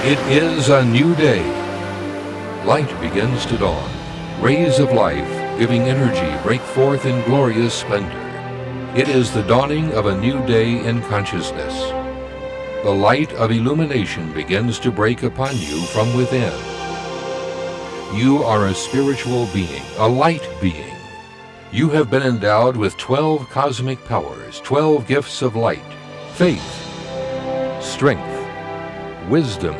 It is a new day. Light begins to dawn. Rays of life, giving energy, break forth in glorious splendor. It is the dawning of a new day in consciousness. The light of illumination begins to break upon you from within. You are a spiritual being, a light being. You have been endowed with 12 cosmic powers, 12 gifts of light: faith, strength, wisdom,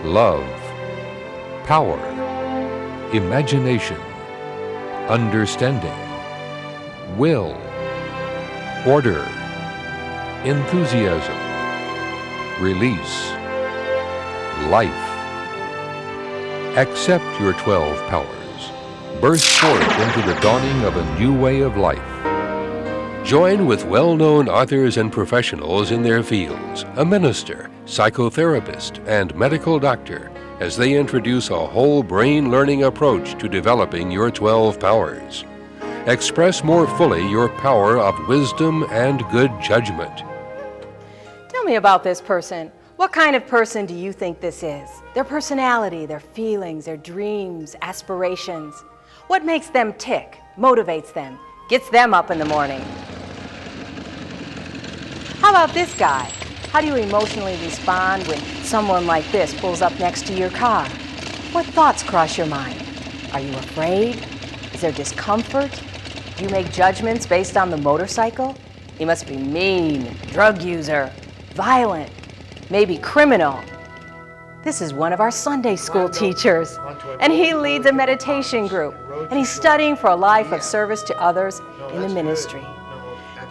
love, power, imagination, understanding, will, order, enthusiasm, release, life. Accept your 12 powers. Burst forth into the dawning of a new way of life. Join with well-known authors and professionals in their fields, a minister, psychotherapist, and medical doctor, as they introduce a whole brain learning approach to developing your 12 powers. Express more fully your power of wisdom and good judgment. Tell me about this person. What kind of person do you think this is? Their personality, their feelings, their dreams, aspirations. What makes them tick, motivates them, gets them up in the morning? How about this guy? How do you emotionally respond when someone like this pulls up next to your car? What thoughts cross your mind? Are you afraid? Is there discomfort? Do you make judgments based on the motorcycle? He must be mean, drug user, violent, maybe criminal. This is one of our Sunday school teachers, and he leads a meditation group, and he's studying for a life of service to others in the ministry.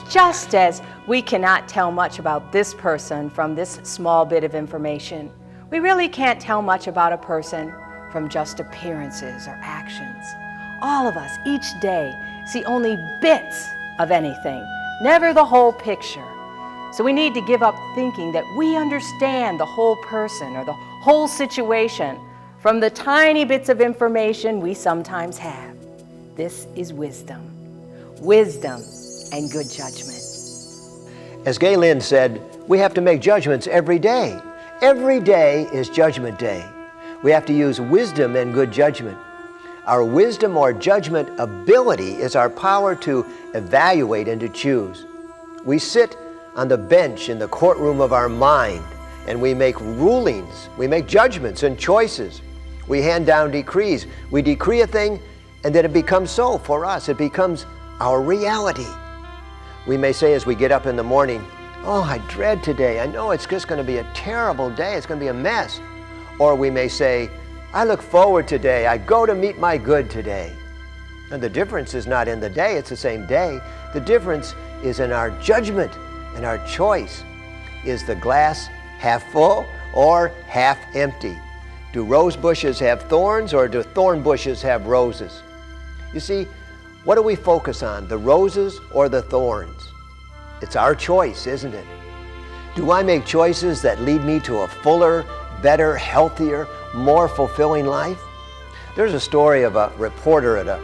Just as we cannot tell much about this person from this small bit of information, we really can't tell much about a person from just appearances or actions. All of us, each day, see only bits of anything, never the whole picture. So we need to give up thinking that we understand the whole person or the whole situation from the tiny bits of information we sometimes have. This is wisdom. Wisdom and good judgment. As Gay Lynn said, we have to make judgments every day. Every day is judgment day. We have to use wisdom and good judgment. Our wisdom or judgment ability is our power to evaluate and to choose. We sit on the bench in the courtroom of our mind, and we make rulings, we make judgments and choices. We hand down decrees. We decree a thing, and then it becomes so for us. It becomes our reality. We may say as we get up in the morning, "Oh, I dread today. I know it's just going to be a terrible day. It's going to be a mess." Or we may say, "I look forward today. I go to meet my good today." And the difference is not in the day. It's the same day. The difference is in our judgment and our choice. Is the glass half full or half empty? Do rose bushes have thorns or do thorn bushes have roses? You see, what do we focus on, the roses or the thorns? It's our choice, isn't it? Do I make choices that lead me to a fuller, better, healthier, more fulfilling life? There's a story of a reporter at a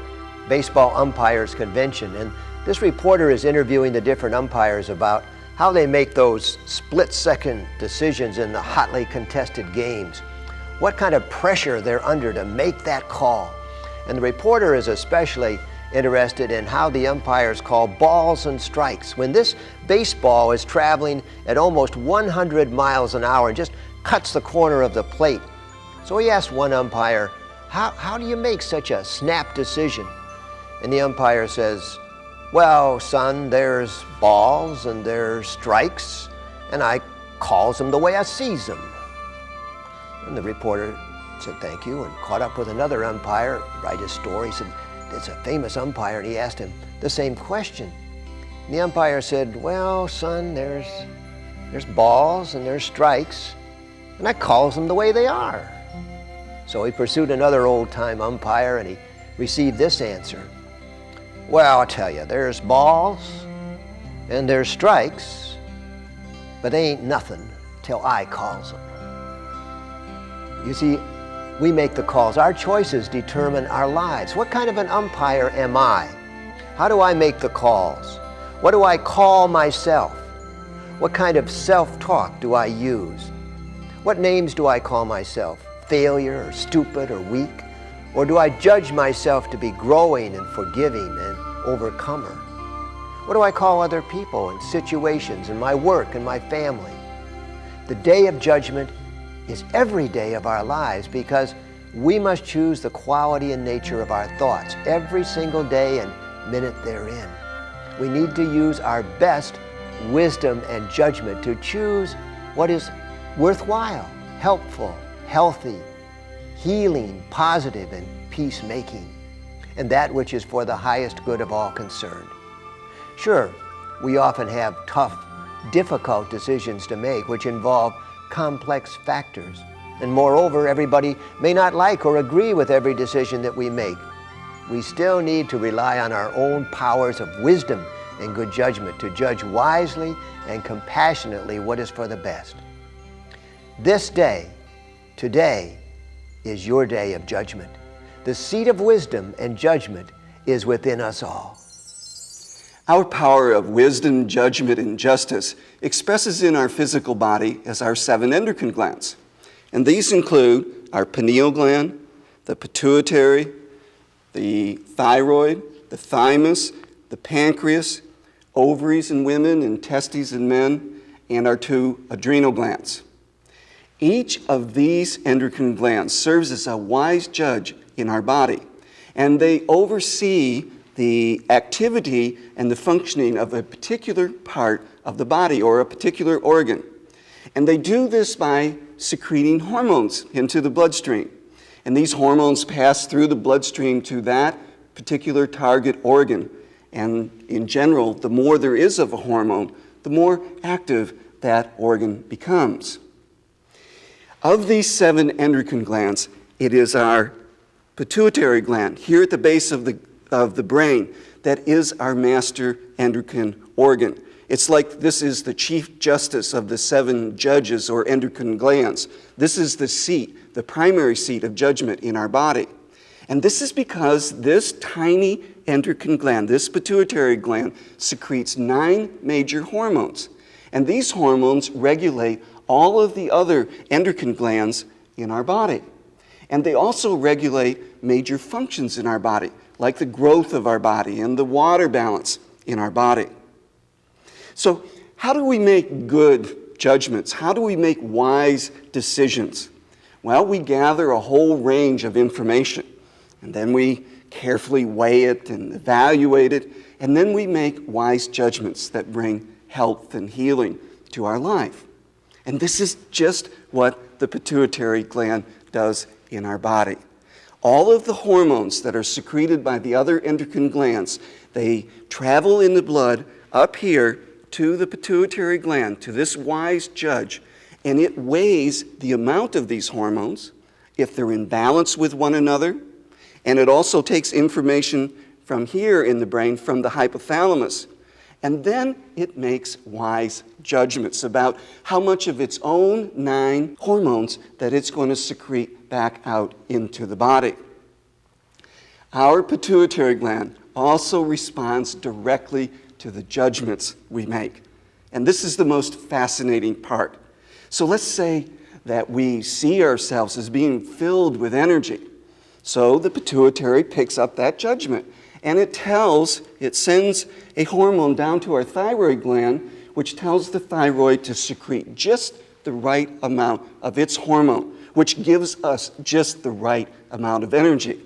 baseball umpires convention, and this reporter is interviewing the different umpires about how they make those split-second decisions in the hotly contested games. What kind of pressure they're under to make that call. And the reporter is especially interested in how the umpires call balls and strikes. When this baseball is traveling at almost 100 miles an hour and just cuts the corner of the plate. So he asked one umpire, how do you make such a snap decision? And the umpire says, "Well, son, there's balls and there's strikes, and I calls them the way I sees them." And the reporter said, "Thank you," and caught up with another umpire, write his story. He said, "It's a famous umpire," and he asked him the same question. And the umpire said, "Well, son, there's balls and there's strikes, and I calls them the way they are." So he pursued another old-time umpire, and he received this answer. "Well, I'll tell you, there's balls and there's strikes, but they ain't nothing till I calls them." You see, we make the calls. Our choices determine our lives. What kind of an umpire am I? How do I make the calls? What do I call myself? What kind of self-talk do I use? What names do I call myself? Failure or stupid or weak? Or do I judge myself to be growing and forgiving and overcomer? What do I call other people and situations and my work and my family? The day of judgment is every day of our lives because we must choose the quality and nature of our thoughts every single day and minute therein. We need to use our best wisdom and judgment to choose what is worthwhile, helpful, healthy, healing, positive, and peacemaking, and that which is for the highest good of all concerned. Sure, we often have tough, difficult decisions to make which involve complex factors. And moreover, everybody may not like or agree with every decision that we make. We still need to rely on our own powers of wisdom and good judgment to judge wisely and compassionately what is for the best. This day, today, is your day of judgment. The seat of wisdom and judgment is within us all. Our power of wisdom, judgment, and justice expresses in our physical body as our 7 endocrine glands. And these include our pineal gland, the pituitary, the thyroid, the thymus, the pancreas, ovaries in women and testes in men, and our 2 adrenal glands. Each of these endocrine glands serves as a wise judge in our body, and they oversee the activity and the functioning of a particular part of the body or a particular organ. And they do this by secreting hormones into the bloodstream. And these hormones pass through the bloodstream to that particular target organ. And in general, the more there is of a hormone, the more active that organ becomes. Of these 7 endocrine glands, it is our pituitary gland here at the base of the brain that is our master endocrine organ. It's like this is the chief justice of the 7 judges or endocrine glands. This is the seat, the primary seat of judgment in our body. And this is because this tiny endocrine gland, this pituitary gland, secretes 9 major hormones. And these hormones regulate all of the other endocrine glands in our body. And they also regulate major functions in our body, like the growth of our body and the water balance in our body. So how do we make good judgments? How do we make wise decisions? Well, we gather a whole range of information, and then we carefully weigh it and evaluate it, and then we make wise judgments that bring health and healing to our life. And this is just what the pituitary gland does in our body. All of the hormones that are secreted by the other endocrine glands, they travel in the blood up here to the pituitary gland, to this wise judge, and it weighs the amount of these hormones, if they're in balance with one another, and it also takes information from here in the brain, from the hypothalamus, and then it makes wise judgments about how much of its own 9 hormones that it's going to secrete back out into the body. Our pituitary gland also responds directly to the judgments we make. And this is the most fascinating part. So let's say that we see ourselves as being filled with energy. So the pituitary picks up that judgment, and it sends a hormone down to our thyroid gland, which tells the thyroid to secrete just the right amount of its hormone, which gives us just the right amount of energy.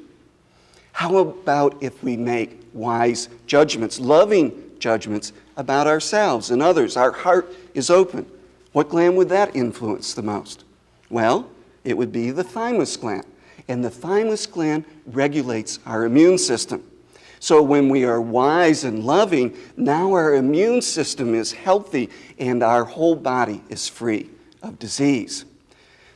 How about if we make wise judgments, loving judgments about ourselves and others? Our heart is open. What gland would that influence the most? Well, it would be the thymus gland. And the thymus gland regulates our immune system. So when we are wise and loving, now our immune system is healthy and our whole body is free of disease.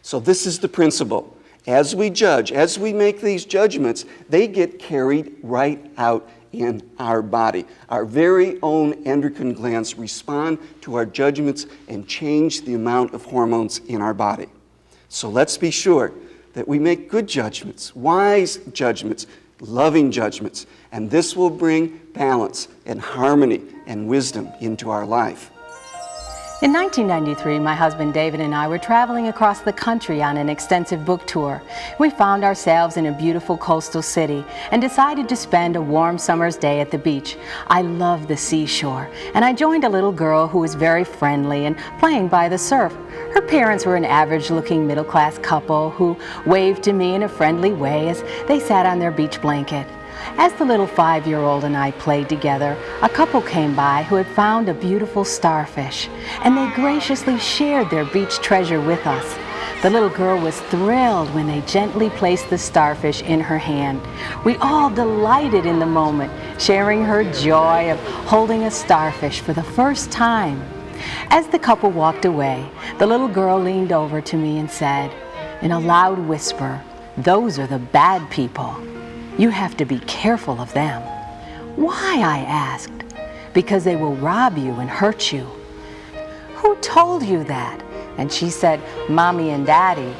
So this is the principle. As we judge, as we make these judgments, they get carried right out in our body. Our very own endocrine glands respond to our judgments and change the amount of hormones in our body. So let's be sure that we make good judgments, wise judgments, loving judgments, and this will bring balance and harmony and wisdom into our life. In 1993, my husband David and I were traveling across the country on an extensive book tour. We found ourselves in a beautiful coastal city and decided to spend a warm summer's day at the beach. I love the seashore, and I joined a little girl who was very friendly and playing by the surf. Her parents were an average-looking middle-class couple who waved to me in a friendly way as they sat on their beach blanket. As the little 5-year-old and I played together, a couple came by who had found a beautiful starfish, and they graciously shared their beach treasure with us. The little girl was thrilled when they gently placed the starfish in her hand. We all delighted in the moment, sharing her joy of holding a starfish for the first time. As the couple walked away, the little girl leaned over to me and said, in a loud whisper, "Those are the bad people. You have to be careful of them." "Why?" I asked. "Because they will rob you and hurt you." "Who told you that?" And she said, "Mommy and Daddy."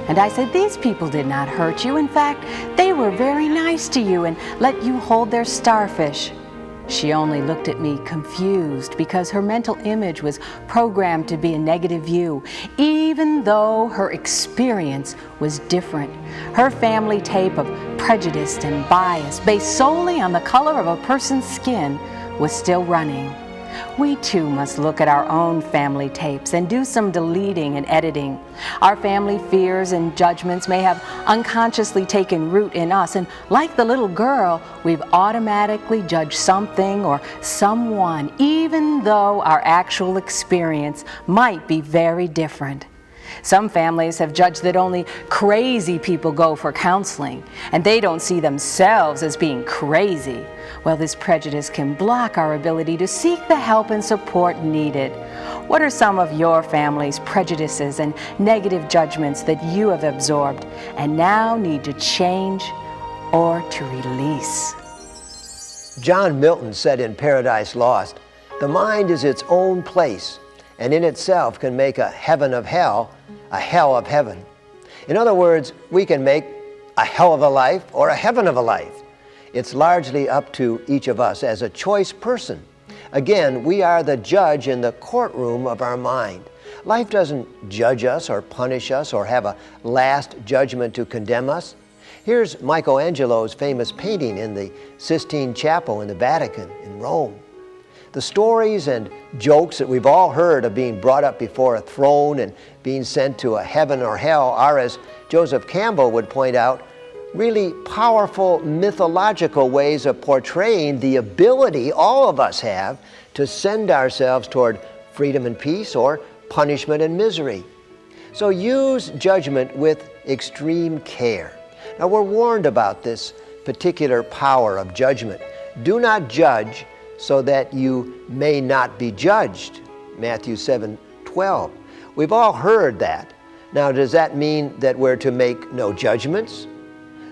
And I said, "These people did not hurt you. In fact, they were very nice to you and let you hold their starfish." She only looked at me confused because her mental image was programmed to be a negative view, even though her experience was different. Her family tape of prejudice and bias based solely on the color of a person's skin was still running. We too must look at our own family tapes and do some deleting and editing. Our family fears and judgments may have unconsciously taken root in us, and like the little girl, we've automatically judged something or someone, even though our actual experience might be very different. Some families have judged that only crazy people go for counseling, and they don't see themselves as being crazy. Well, this prejudice can block our ability to seek the help and support needed. What are some of your family's prejudices and negative judgments that you have absorbed and now need to change or to release? John Milton said in Paradise Lost, "The mind is its own place, and in itself can make a heaven of hell, a hell of heaven." In other words, we can make a hell of a life or a heaven of a life. It's largely up to each of us as a choice person. Again, we are the judge in the courtroom of our mind. Life doesn't judge us or punish us or have a last judgment to condemn us. Here's Michelangelo's famous painting in the Sistine Chapel in the Vatican in Rome. The stories and jokes that we've all heard of being brought up before a throne and being sent to a heaven or hell are, as Joseph Campbell would point out, really powerful mythological ways of portraying the ability all of us have to send ourselves toward freedom and peace or punishment and misery. So use judgment with extreme care. Now, we're warned about this particular power of judgment. Do not judge so that you may not be judged. Matthew 7:12. We've all heard that. Now, does that mean that we're to make no judgments?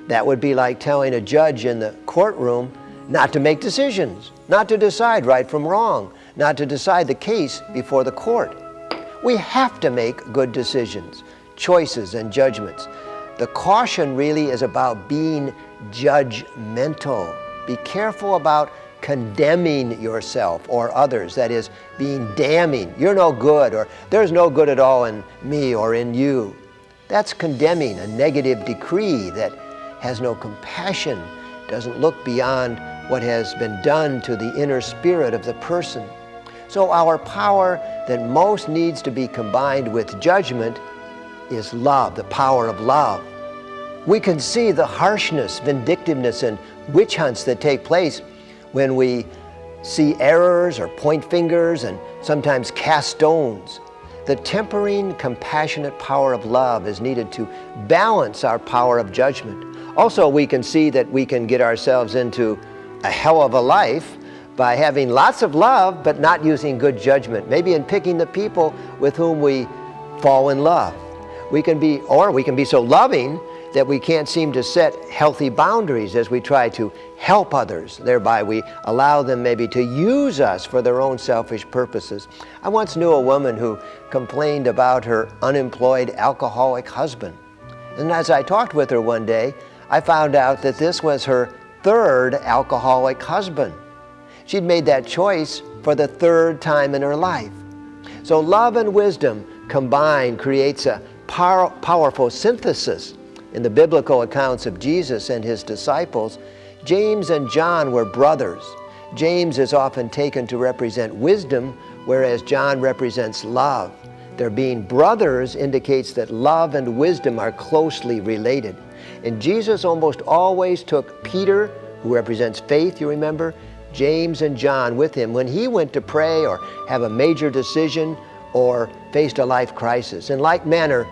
That would be like telling a judge in the courtroom not to make decisions, not to decide right from wrong, not to decide the case before the court. We have to make good decisions, choices, and judgments. The caution really is about being judgmental. Be careful about condemning yourself or others, that is, being damning. You're no good, or there's no good at all in me or in you. That's condemning, a negative decree that has no compassion, doesn't look beyond what has been done to the inner spirit of the person. So our power that most needs to be combined with judgment is love, the power of love. We can see the harshness, vindictiveness, and witch hunts that take place when we see errors or point fingers and sometimes cast stones. The tempering, compassionate power of love is needed to balance our power of judgment. Also, we can see that we can get ourselves into a hell of a life by having lots of love but not using good judgment, maybe in picking the people with whom we fall in love. We can be so loving that we can't seem to set healthy boundaries as we try to help others. Thereby we allow them maybe to use us for their own selfish purposes. I once knew a woman who complained about her unemployed alcoholic husband. And as I talked with her one day, I found out that this was her third alcoholic husband. She'd made that choice for the third time in her life. So love and wisdom combined creates a powerful synthesis. In the biblical accounts of Jesus and his disciples, James and John were brothers. James is often taken to represent wisdom, whereas John represents love. Their being brothers indicates that love and wisdom are closely related. And Jesus almost always took Peter, who represents faith, you remember, James and John with him when he went to pray or have a major decision or faced a life crisis. In like manner,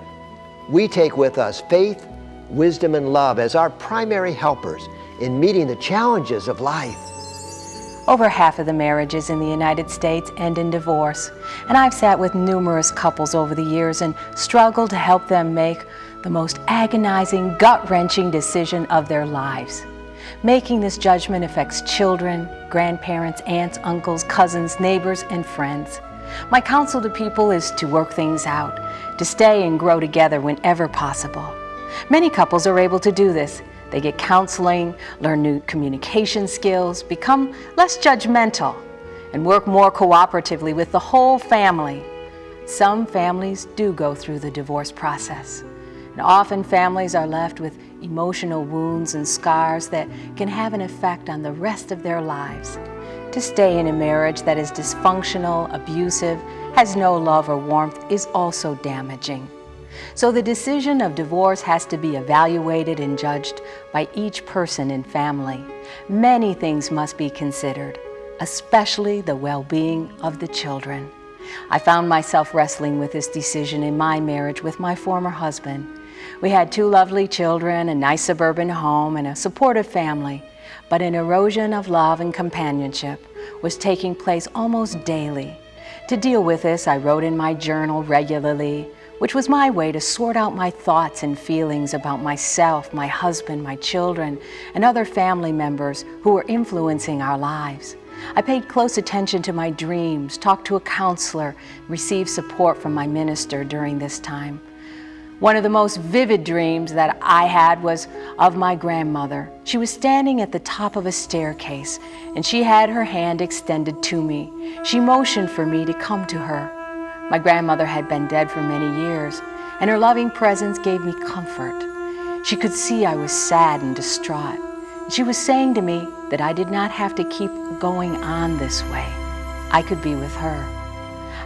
we take with us faith, wisdom, and love as our primary helpers in meeting the challenges of life. Over half of the marriages in the United States end in divorce, and I've sat with numerous couples over the years and struggled to help them make the most agonizing, gut-wrenching decision of their lives. Making this judgment affects children, grandparents, aunts, uncles, cousins, neighbors, and friends. My counsel to people is to work things out, to stay and grow together whenever possible. Many couples are able to do this. They get counseling, learn new communication skills, become less judgmental, and work more cooperatively with the whole family. Some families do go through the divorce process, and often families are left with emotional wounds and scars that can have an effect on the rest of their lives. To stay in a marriage that is dysfunctional, abusive, has no love or warmth is also damaging. So the decision of divorce has to be evaluated and judged by each person and family. Many things must be considered, especially the well-being of the children. I found myself wrestling with this decision in my marriage with my former husband. We had 2 lovely children, a nice suburban home, and a supportive family, but an erosion of love and companionship was taking place almost daily. To deal with this, I wrote in my journal regularly, which was my way to sort out my thoughts and feelings about myself, my husband, my children, and other family members who were influencing our lives. I paid close attention to my dreams, talked to a counselor, received support from my minister during this time. One of the most vivid dreams that I had was of my grandmother. She was standing at the top of a staircase, and she had her hand extended to me. She motioned for me to come to her. My grandmother had been dead for many years, and her loving presence gave me comfort. She could see I was sad and distraught. She was saying to me that I did not have to keep going on this way. I could be with her.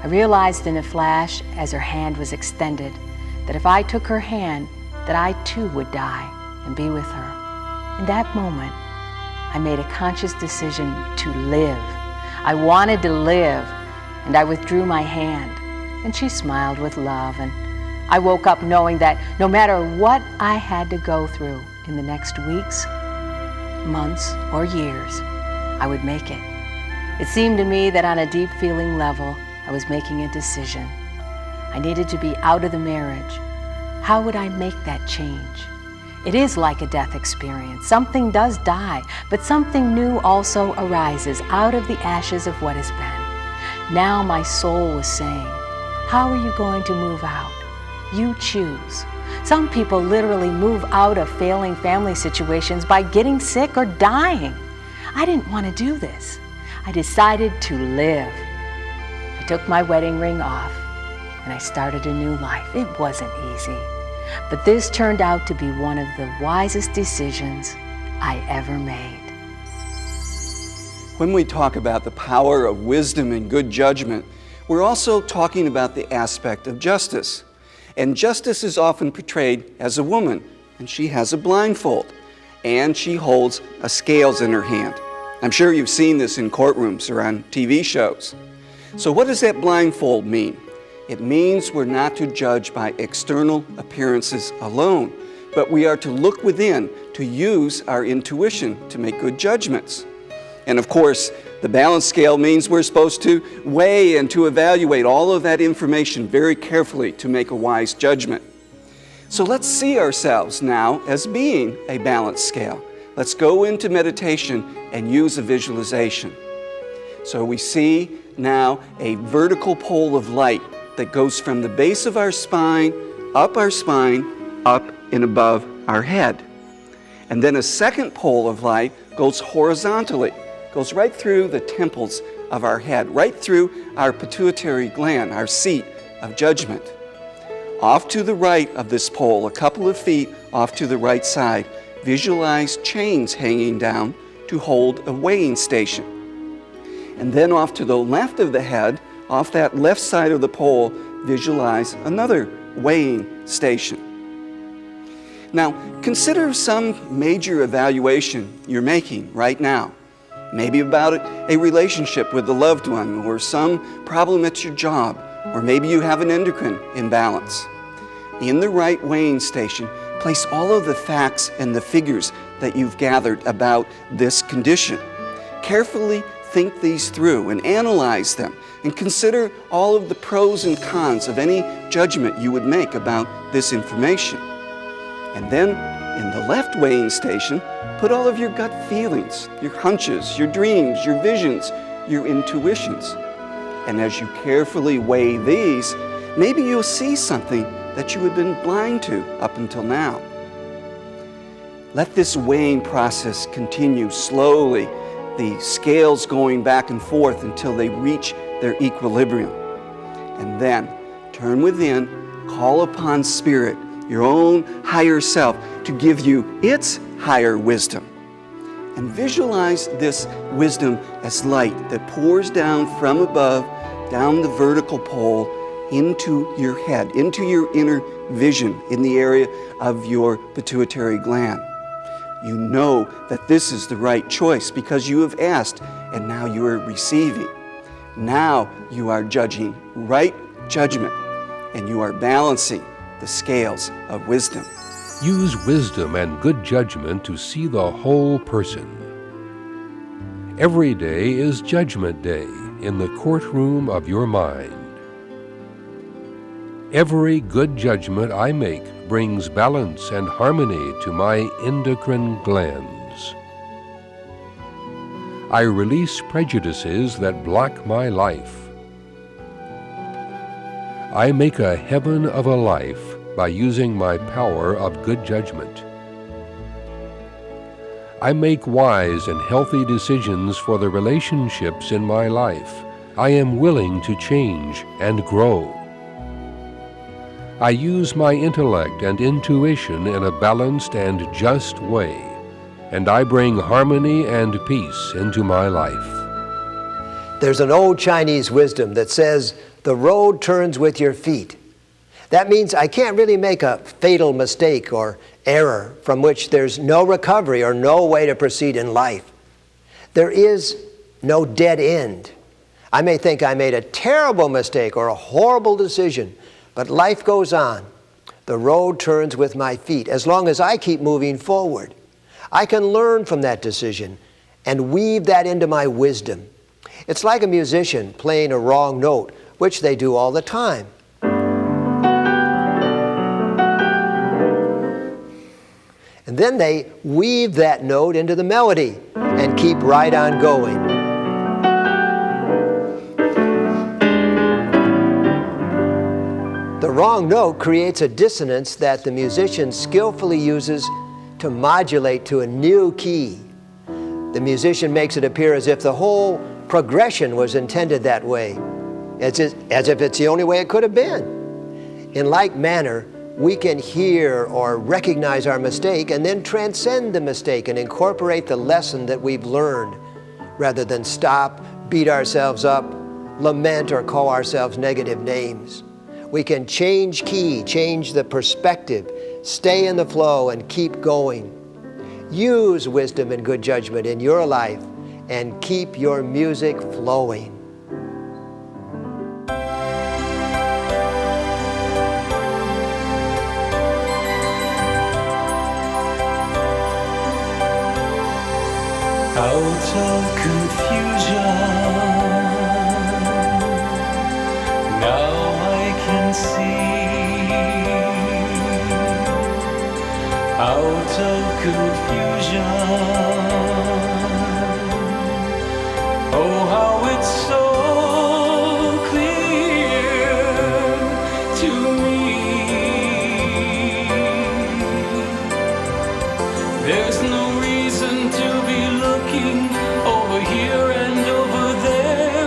I realized in a flash, as her hand was extended, that if I took her hand, that I too would die and be with her. In that moment, I made a conscious decision to live. I wanted to live, and I withdrew my hand. And she smiled with love, and I woke up knowing that no matter what I had to go through in the next weeks, months, or years, I would make it. It seemed to me that on a deep feeling level, I was making a decision. I needed to be out of the marriage. How would I make that change? It is like a death experience. Something does die, but something new also arises out of the ashes of what has been. Now my soul was saying, how are you going to move out? You choose. Some people literally move out of failing family situations by getting sick or dying. I didn't want to do this. I decided to live. I took my wedding ring off and I started a new life. It wasn't easy, but this turned out to be one of the wisest decisions I ever made. When we talk about the power of wisdom and good judgment, we're also talking about the aspect of justice. And justice is often portrayed as a woman, and she has a blindfold, and she holds a scales in her hand. I'm sure you've seen this in courtrooms or on TV shows. So what does that blindfold mean? It means we're not to judge by external appearances alone, but we are to look within, to use our intuition to make good judgments. And of course, the balance scale means we're supposed to weigh and to evaluate all of that information very carefully to make a wise judgment. So let's see ourselves now as being a balance scale. Let's go into meditation and use a visualization. So we see now a vertical pole of light that goes from the base of our spine, up and above our head. And then a second pole of light goes horizontally, goes right through the temples of our head, right through our pituitary gland, our seat of judgment. Off to the right of this pole, a couple of feet off to the right side, visualize chains hanging down to hold a weighing station. And then off to the left of the head, off that left side of the pole, visualize another weighing station. Now, consider some major evaluation you're making right now. Maybe about a relationship with a loved one, or some problem at your job, or maybe you have an endocrine imbalance. In the right weighing station, place all of the facts and the figures that you've gathered about this condition. Carefully think these through and analyze them, and consider all of the pros and cons of any judgment you would make about this information. And then, in the left weighing station, put all of your gut feelings, your hunches, your dreams, your visions, your intuitions. And as you carefully weigh these, maybe you'll see something that you had been blind to up until now. Let this weighing process continue slowly, the scales going back and forth until they reach their equilibrium. And then turn within, call upon Spirit, your own higher self, to give you its higher wisdom. And visualize this wisdom as light that pours down from above, down the vertical pole, into your head, into your inner vision in the area of your pituitary gland. You know that this is the right choice because you have asked and now you are receiving. Now you are judging right judgment and you are balancing the scales of wisdom. Use wisdom and good judgment to see the whole person. Every day is Judgment Day in the courtroom of your mind. Every good judgment I make brings balance and harmony to my endocrine glands. I release prejudices that block my life. I make a heaven of a life by using my power of good judgment. I make wise and healthy decisions for the relationships in my life. I am willing to change and grow. I use my intellect and intuition in a balanced and just way, and I bring harmony and peace into my life. There's an old Chinese wisdom that says, the road turns with your feet. That means I can't really make a fatal mistake or error from which there's no recovery or no way to proceed in life. There is no dead end. I may think I made a terrible mistake or a horrible decision, but life goes on. The road turns with my feet as long as I keep moving forward. I can learn from that decision and weave that into my wisdom. It's like a musician playing a wrong note, which they do all the time. And then they weave that note into the melody and keep right on going. The wrong note creates a dissonance that the musician skillfully uses to modulate to a new key. The musician makes it appear as if the whole progression was intended that way, as if it's the only way it could have been. In like manner, we can hear or recognize our mistake and then transcend the mistake and incorporate the lesson that we've learned, rather than stop, beat ourselves up, lament, or call ourselves negative names. We can change key, change the perspective, stay in the flow, and keep going. Use wisdom and good judgment in your life and keep your music flowing. Out of confusion, now I can see. Out of confusion, oh how it's so clear to me. There's no reason to be looking over here and over there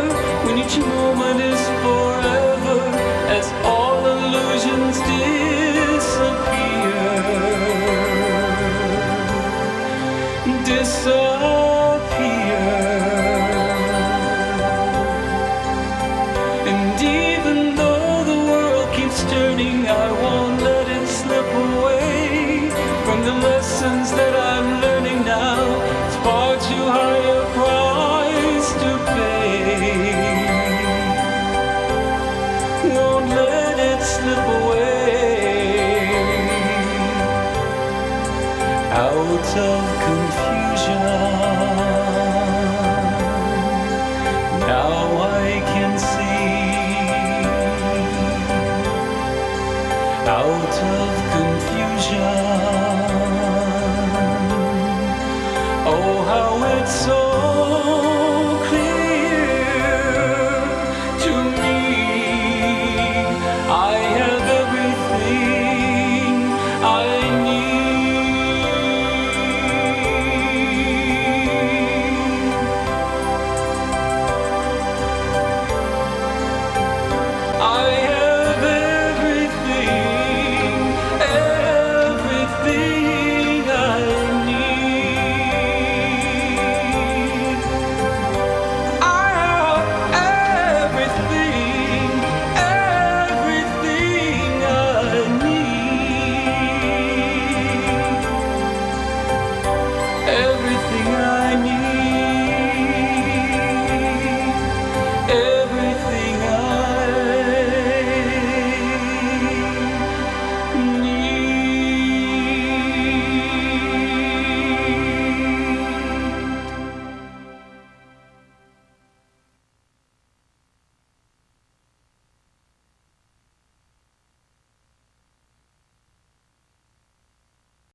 won't let it slip away out of confusion. Now I can see out of confusion. Oh, how it's so clear to me. I have everything I need. I